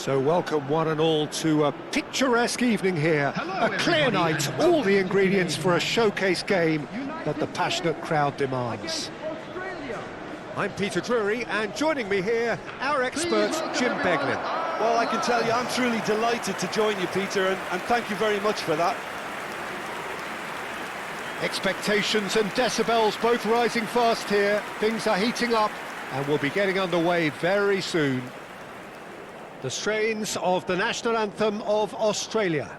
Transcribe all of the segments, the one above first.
So welcome one and all to a picturesque evening here. Hello, a clear everybody, night, and all welcome the to ingredients the for a showcase game that the United passionate crowd demands. against Australia. I'm Peter Drury, and joining me here, our expert, Jim Beglin. Well, I can tell you, I'm truly delighted to join you, Peter, and thank you very much for that. Expectations and decibels both rising fast here. Things are heating up, and we'll be getting underway very soon. The strains of the national anthem of Australia.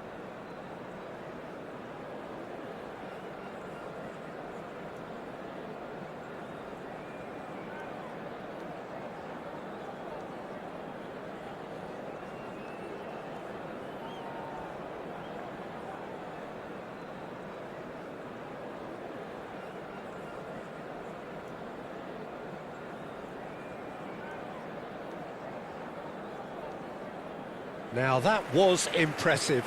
Now that was impressive.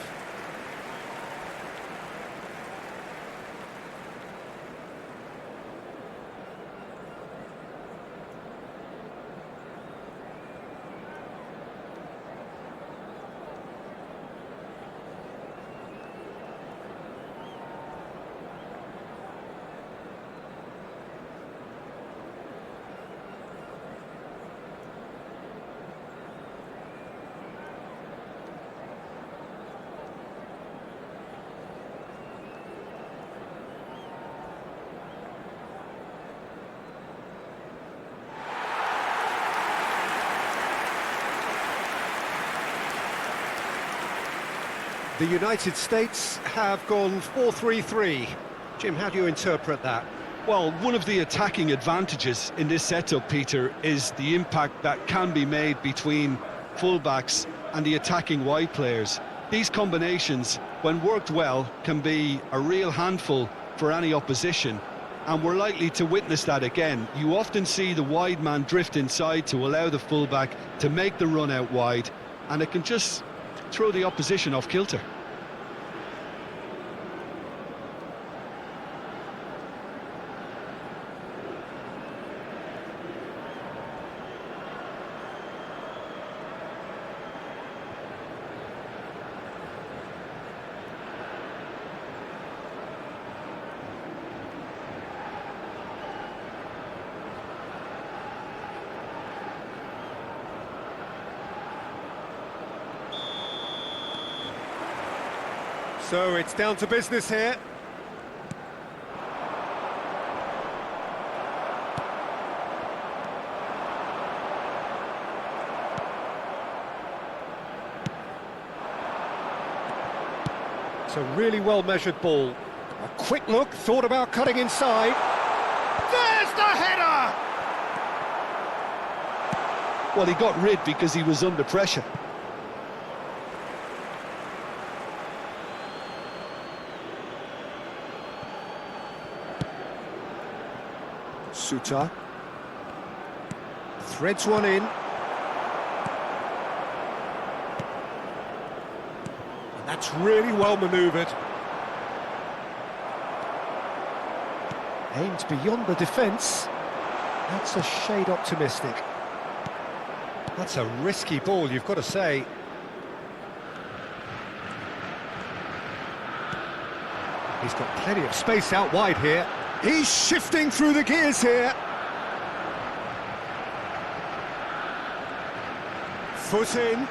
The United States have gone 4-3-3. Jim, how do you interpret that? Well, one of the attacking advantages in this setup, Peter, is the impact that can be made between fullbacks and the attacking wide players. These combinations, when worked well, can be a real handful for any opposition, and we're likely to witness that again. You often see the wide man drift inside to allow the fullback to make the run out wide, and it can just throw the opposition off kilter. So it's down to business here. It's a really well-measured ball. A quick look, thought about cutting inside. There's the header! Well, he got rid because he was under pressure. Suter threads one in. And that's really well manoeuvred. Aimed beyond the defence. That's a shade optimistic. That's a risky ball, you've got to say. He's got plenty of space out wide here. He's shifting through the gears here. Foot in.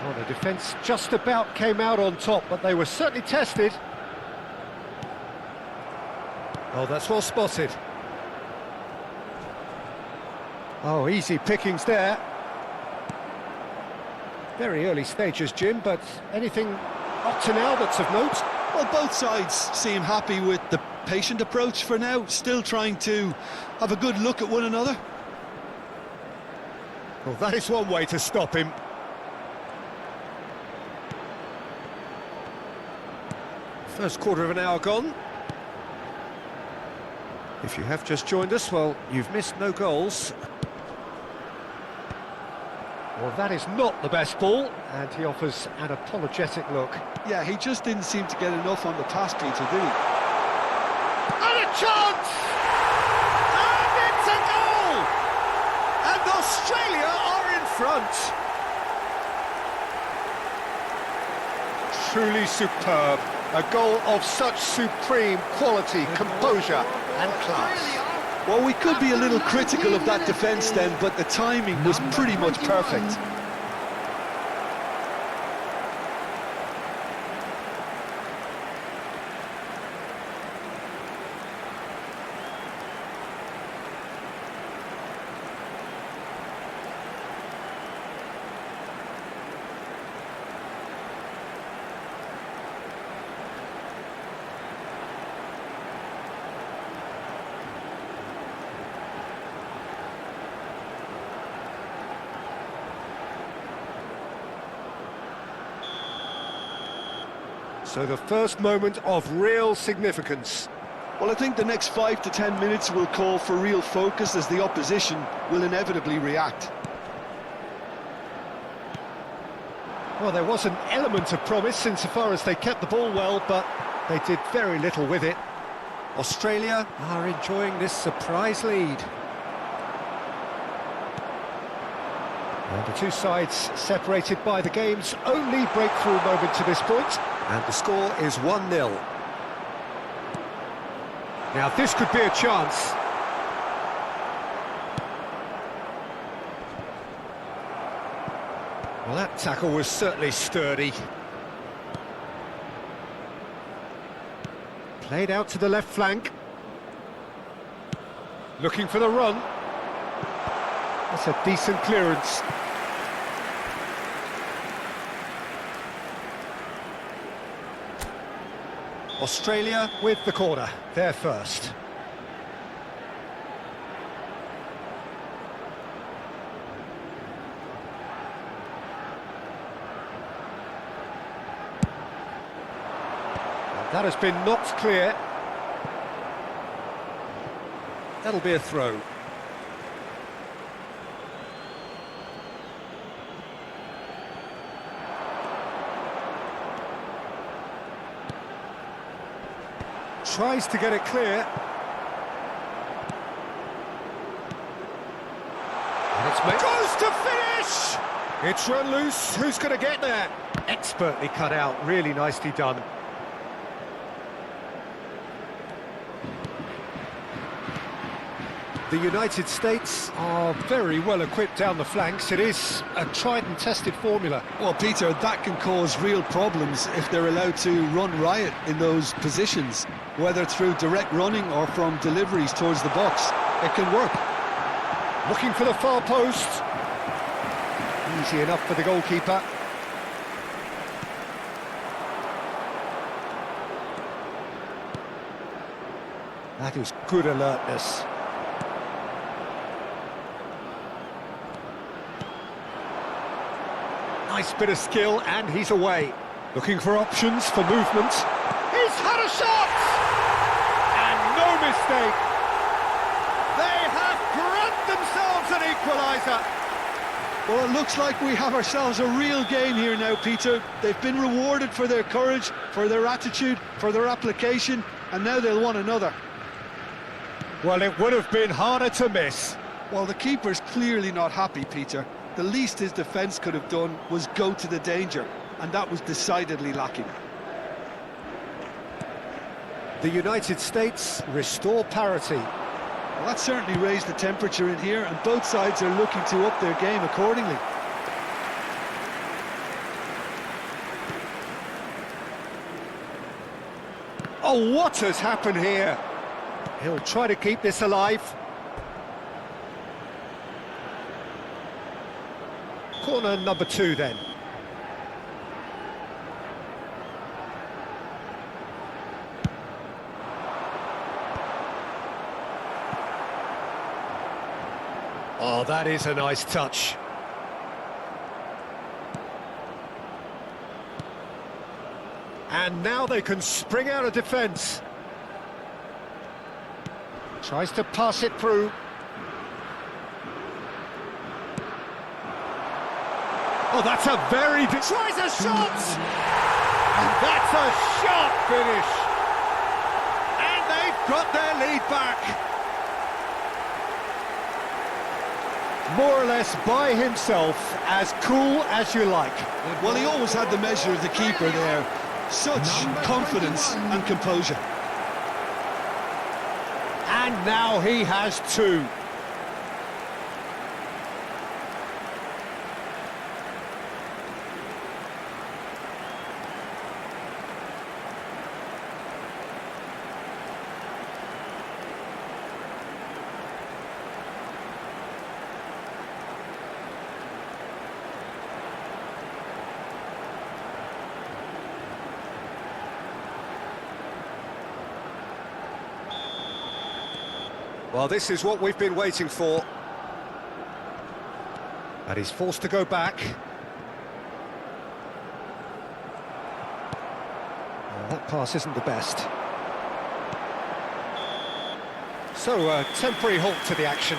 Oh, the defence just about came out on top, but they were certainly tested. Oh, that's well spotted. Oh, easy pickings there. Very early stages, Jim, but anything up to now that's of note? Well, both sides seem happy with the patient approach for now, still trying to have a good look at one another. Well, that is one way to stop him. First quarter of an hour gone. If you have just joined us, well, you've missed no goals. Well, that is not the best ball, and he offers an apologetic look. Yeah, he just didn't seem to get enough on the pass, Peter, did he? And a chance! And it's a goal! And Australia are in front. front. Truly superb. A goal of such supreme quality, composure and class. Well, we could be a little critical of that defence then, but the timing was pretty much perfect. So the first moment of real significance. Well, I think the next 5 to 10 minutes will call for real focus as the opposition will inevitably react. Well, there was an element of promise insofar as they kept the ball well, but they did very little with it. Australia are enjoying this surprise lead. And the two sides separated by the game's only breakthrough moment to this point, and the score is 1-0. Now this could be a chance. Well, that tackle was certainly sturdy. Played out to the left flank. Looking for the run. That's a decent clearance. Australia with the corner, they're first. That has been knocked clear. That'll be a throw. Tries to get it clear. And it's made. Goes to finish! It's run loose. Who's going to get there? Expertly cut out. Really nicely done. The United States are very well equipped down the flanks. It is a tried and tested formula. Well, Peter, that can cause real problems if they're allowed to run riot in those positions, whether through direct running or from deliveries towards the box. It can work. Looking for the far post. Easy enough for the goalkeeper. That is good alertness. Nice bit of skill, and he's away. Looking for options for movement. He's had a shot! And no mistake. They have grabbed themselves an equaliser. Well, it looks like we have ourselves a real game here now, Peter. They've been rewarded for their courage, for their attitude, for their application, and now they'll want another. Well, it would have been harder to miss. Well, the keeper's clearly not happy, Peter. The least his defence could have done was go to the danger, and that was decidedly lacking. The United States restore parity. Well, that certainly raised the temperature in here, and both sides are looking to up their game accordingly. Oh, what has happened here? He'll try to keep this alive. Corner number 2 then. Oh, that is a nice touch. And now they can spring out of defence. Tries to pass it through. Oh, that's a very... Tries a shot! And that's a sharp finish! And they've got their lead back. more or less by himself, as cool as you like. Well, he always had the measure of the keeper there. Such confidence and composure. And now he has two. Well, this is what we've been waiting for. And he's forced to go back. Well, that pass isn't the best. So, a temporary halt to the action.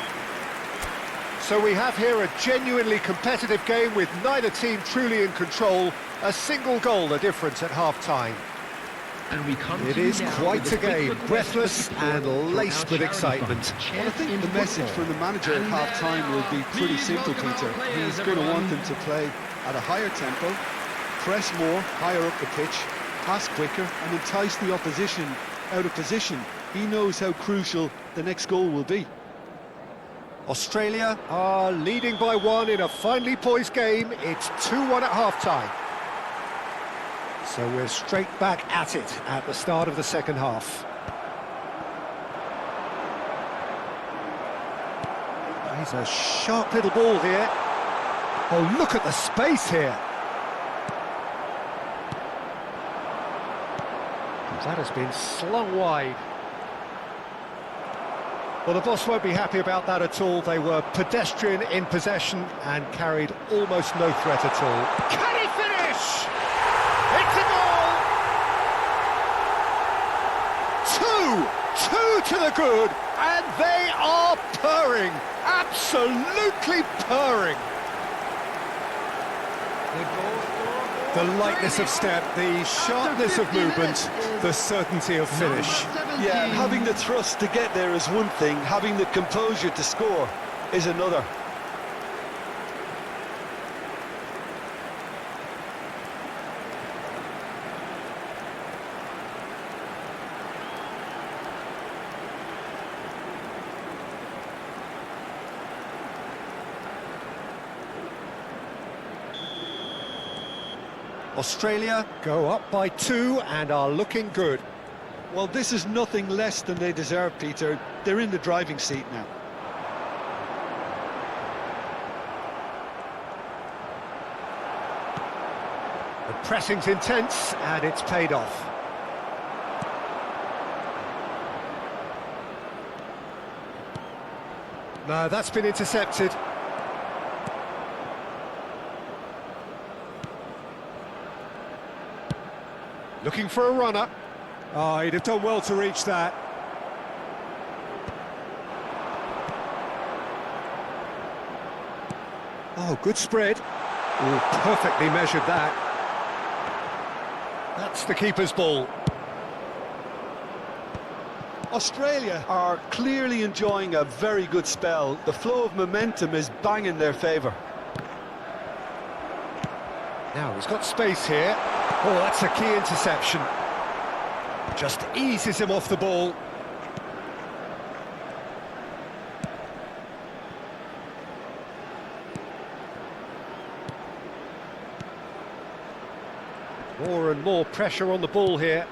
So we have here a genuinely competitive game with neither team truly in control. A single goal the difference at half-time. It is quite a game, breathless and laced with excitement. Well, I think the message from the manager at half-time will be pretty simple, Peter. He's going to want them to play at a higher tempo, press more, higher up the pitch, pass quicker and entice the opposition out of position. He knows how crucial the next goal will be. Australia are leading by one in a finely poised game. It's 2-1 at half-time. So we're straight back at it at the start of the second half. He's a sharp little ball here. Oh, look at the space here. That has been slung wide. Well, the boss won't be happy about that at all. They were pedestrian in possession and carried almost no threat at all. Can he finish? It's a goal! Two to the good, and they are purring, absolutely purring. The lightness of step, the sharpness of movement, the certainty of finish. Yeah, having the thrust to get there is one thing, having the composure to score is another. Australia go up by 2 and are looking good. Well, this is nothing less than they deserve, Peter. They're in the driving seat now. The pressing's intense and it's paid off. No, that's been intercepted. Looking for a runner. Oh, he'd have done well to reach that. Oh, good spread. Oh, perfectly measured that. That's the keeper's ball. Australia are clearly enjoying a very good spell. The flow of momentum is bang in their favour. Now, he's got space here. Oh, that's a key interception. Just eases him off the ball. More and more pressure on the ball here.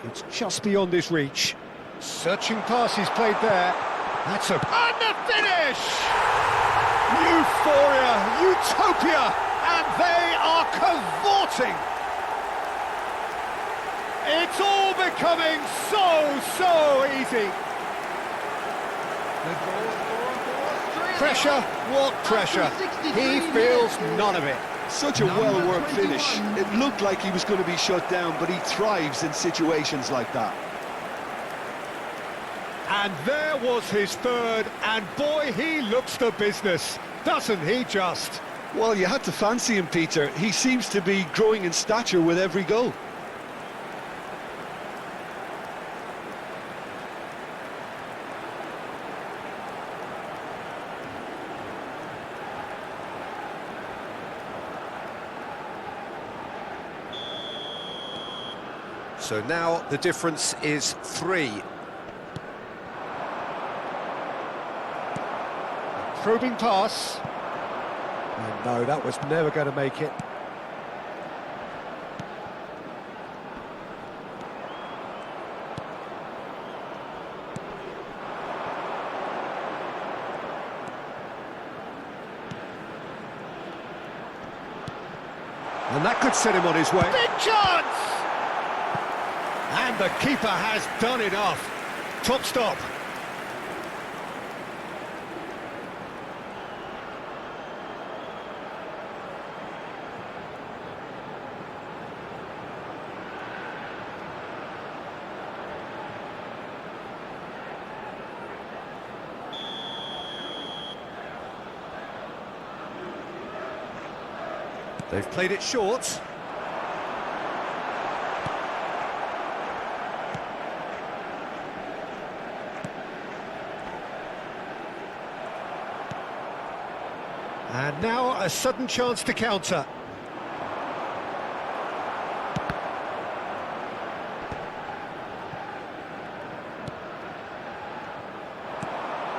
It's just beyond his reach. Searching pass he's played there. That's a... And the finish! Euphoria, utopia, and they are cavorting. It's all becoming so easy. Pressure, what pressure? He feels none of it. Such a well-worked finish. It looked like he was going to be shut down, but he thrives in situations like that. And there was his third, and boy, he looks the business, doesn't he just? Well, you had to fancy him, Peter. He seems to be growing in stature with every goal. So now the difference is 3. Probing pass. And no, that was never going to make it. And that could set him on his way. Big chance! And the keeper has done enough. Top stop. They've played it short. And now a sudden chance to counter.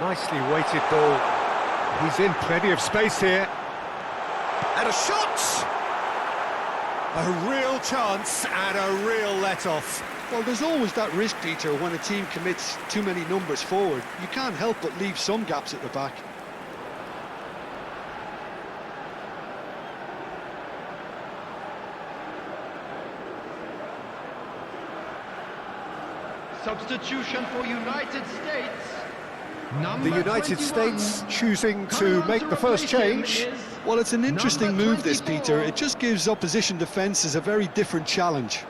Nicely weighted ball. He's in plenty of space here. And a shot! A real chance and a real let-off. Well, there's always that risk, Peter, when a team commits too many numbers forward. You can't help but leave some gaps at the back. Substitution for United States. The United States choosing to make the first change. Well, it's an interesting move, this, Peter. It just gives opposition defences a very different challenge.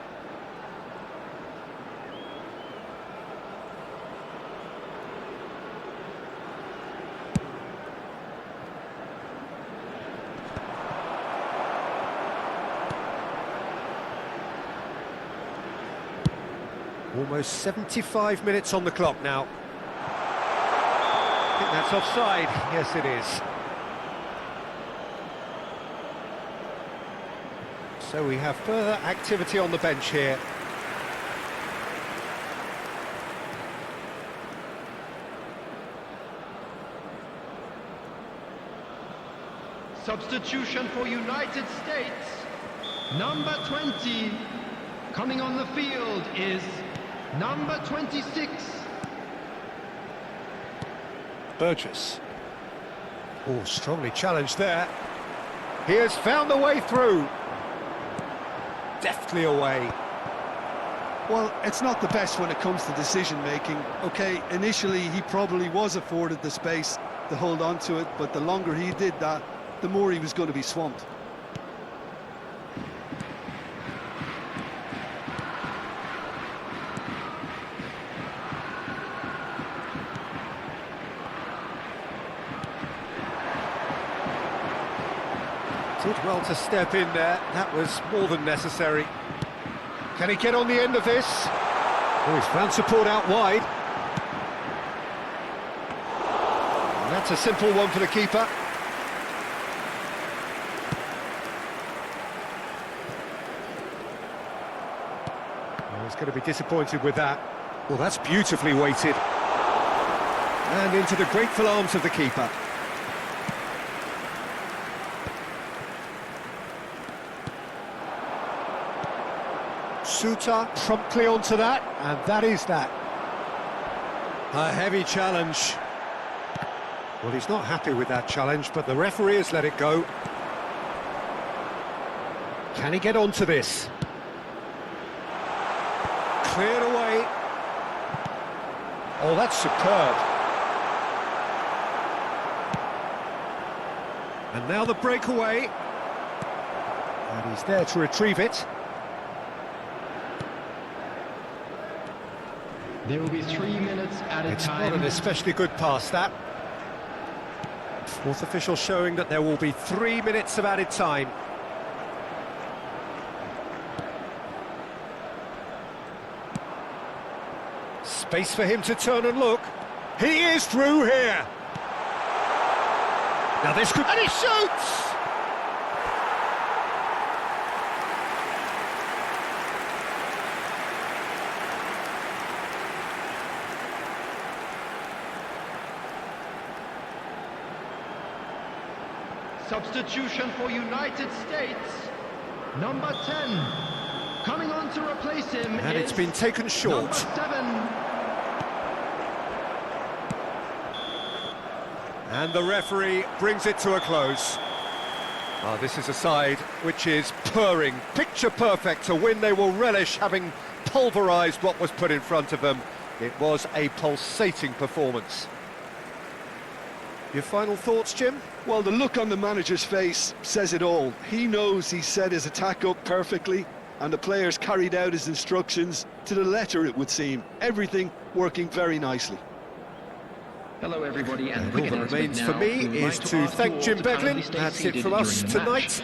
Almost 75 minutes on the clock now. I think that's offside. Yes, it is. So we have further activity on the bench here. Substitution for United States. Number 20 coming on the field is number 26. Burgess. Oh, strongly challenged there. He has found the way through. Deftly away. Well, it's not the best when it comes to decision-making. OK, initially he probably was afforded the space to hold on to it, but the longer he did that, the more he was going to be swamped. Did well to step in there. That was more than necessary. Can he get on the end of this? Oh, he's found support out wide. And that's a simple one for the keeper. Oh, he's going to be disappointed with that. Well, that's beautifully weighted. And into the grateful arms of the keeper. Suter promptly onto that, and that is that. A heavy challenge. Well, he's not happy with that challenge, but the referee has let it go. Can he get onto this? Cleared away. Oh, that's superb. And now the breakaway. And he's there to retrieve it. There will be 3 minutes at a time. It's not an especially good pass, that. Fourth official showing that there will be 3 minutes of added time. Space for him to turn and look. He is through here. Now this could... And he shoots! Substitution for United States. Number 10. Coming on to replace him And is it's been taken short. number 7. And the referee brings it to a close. This is a side which is purring, picture perfect, a win they will relish, having pulverised what was put in front of them. It was a pulsating performance. Your final thoughts, Jim? Well, the look on the manager's face says it all. He knows he set his attack up perfectly, and the players carried out his instructions to the letter, it would seem. Everything working very nicely. Hello everybody, and All that remains for me is to thank Jim Beglin. That's it from us tonight.